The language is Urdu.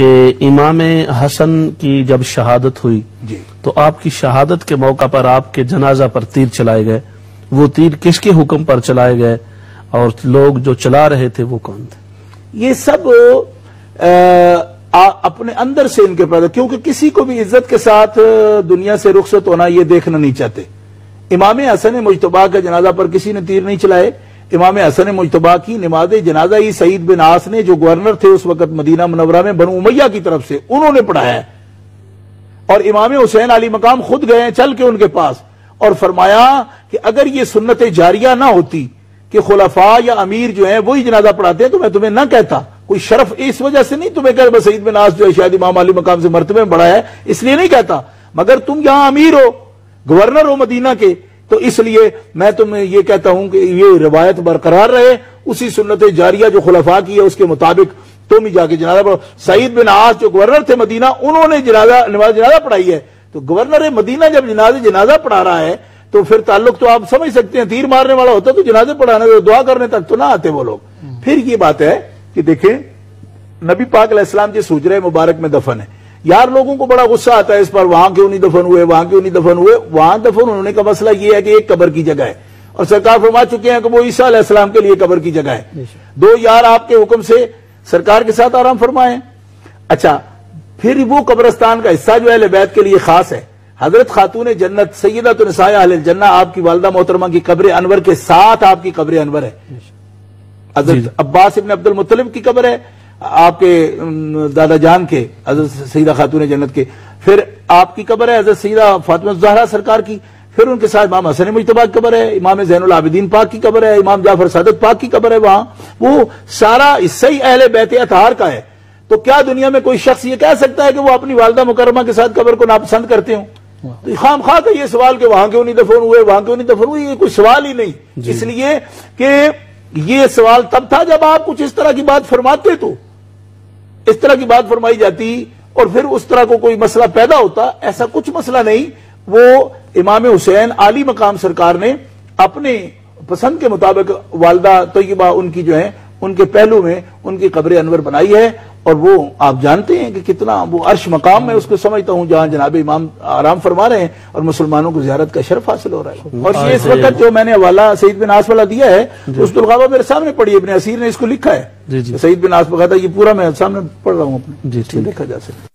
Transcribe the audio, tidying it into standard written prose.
کہ امام حسن کی جب شہادت ہوئی تو آپ کی شہادت کے موقع پر آپ کے جنازہ پر تیر چلائے گئے، وہ تیر کس کے حکم پر چلائے گئے اور لوگ جو چلا رہے تھے وہ کون تھے؟ یہ سب اپنے اندر سے ان کے پیدا، کیونکہ کسی کو بھی عزت کے ساتھ دنیا سے رخصت ہونا یہ دیکھنا نہیں چاہتے۔ امام حسن مجتبی کا جنازہ پر کسی نے تیر نہیں چلائے۔ امام حسن مجتبی کی نماز جنازہ ہی سعید بن عاص نے، جو گورنر تھے اس وقت مدینہ منورہ میں بنو امیہ کی طرف سے، انہوں نے پڑھایا ہے۔ اور امام حسین علی مقام خود گئے ہیں چل کے ان کے پاس اور فرمایا کہ اگر یہ سنت جاریہ نہ ہوتی کہ خلفاء یا امیر جو ہیں وہی جنازہ پڑھاتے ہیں تو میں تمہیں نہ کہتا۔ کوئی شرف اس وجہ سے نہیں تمہیں کہ سعید بن عاص جو ہے شاید امام علی مقام سے مرتبے میں بڑھا ہے اس لیے نہیں کہتا، مگر تم یہاں امیر ہو، گورنر ہو مدینہ کے، تو اس لیے میں تمہیں یہ کہتا ہوں کہ یہ روایت برقرار رہے، اسی سنت جاریہ جو خلفاء کی ہے اس کے مطابق تم ہی جا کے جنازہ پڑھو۔ سعید بن عاص جو گورنر تھے مدینہ، انہوں نے نماز جنازہ پڑھائی ہے، تو گورنر مدینہ جب جنازہ پڑھا رہا ہے تو پھر تعلق تو آپ سمجھ سکتے ہیں، تیر مارنے والا ہوتا تو جنازے پڑھانے دعا کرنے تک تو نہ آتے وہ لوگ۔ پھر یہ بات ہے کہ دیکھیں نبی پاک علیہ السلام جس حجرہ مبارک میں دفن ہے، یار لوگوں کو بڑا غصہ آتا ہے اس پر، وہاں کیوں نہیں دفن ہوئے، وہاں کیوں نہیں دفن ہوئے۔ وہاں دفن ہونے کا مسئلہ یہ ہے کہ ایک قبر کی جگہ ہے، اور سرکار فرما چکے ہیں کہ وہ عیسیٰ علیہ السلام کے لیے قبر کی جگہ ہے۔ دو یار آپ کے حکم سے سرکار کے ساتھ آرام فرمائیں۔ اچھا، پھر وہ قبرستان کا حصہ جو اہل بیت کے لیے خاص ہے۔ حضرت خاتون جنت سیدۃ نساء اہل الجنہ آپ کی والدہ محترمہ کی قبر انور کے ساتھ آپ کی قبر انور ہے۔ حضرت عباس ابن عبد المطلب کی قبر ہے، آپ کے دادا جان کے حضرت سیدہ خاتون جنت کے، پھر آپ کی قبر ہے حضرت سیدہ فاطمہ الزہرا سرکار کی، پھر ان کے ساتھ امام حسن مجتبی کی قبر ہے، امام زین العابدین پاک کی قبر ہے، امام جعفر صادق پاک کی قبر ہے۔ وہاں وہ سارا حصہ ہی اہل بیت اطہار کا ہے۔ تو کیا دنیا میں کوئی شخص یہ کہہ سکتا ہے کہ وہ اپنی والدہ مکرمہ کے ساتھ قبر کو ناپسند کرتے ہوں؟ خام خواہ کا یہ سوال کہ وہاں کیوں نہیں دفن ہوئے، وہاں کیوں نہیں دفن ہوئے، یہ کوئی سوال ہی نہیں۔ اس لیے کہ یہ سوال تب تھا جب آپ کچھ اس طرح کی بات فرماتے، تو اس طرح کی بات فرمائی جاتی اور پھر اس طرح کو کوئی مسئلہ پیدا ہوتا۔ ایسا کچھ مسئلہ نہیں۔ وہ امام حسین علی مقام سرکار نے اپنے پسند کے مطابق والدہ طیبہ ان کی جو ہے ان کے پہلو میں ان کی قبر انور بنائی ہے، اور وہ آپ جانتے ہیں کہ کتنا وہ عرش مقام میں اس کو سمجھتا ہوں جہاں جناب امام آرام فرما رہے ہیں اور مسلمانوں کو زیارت کا شرف حاصل ہو رہا ہے۔ اور یہ اس وقت جو میں نے حوالہ سعید بن عاص والا دیا ہے اس الغابہ میرے سامنے پڑھی، ابن اسیر نے اس کو لکھا ہے، سعید بن عاص بغیر یہ پورا میں سامنے پڑھ رہا ہوں اپنے، دیکھا جا سکتا۔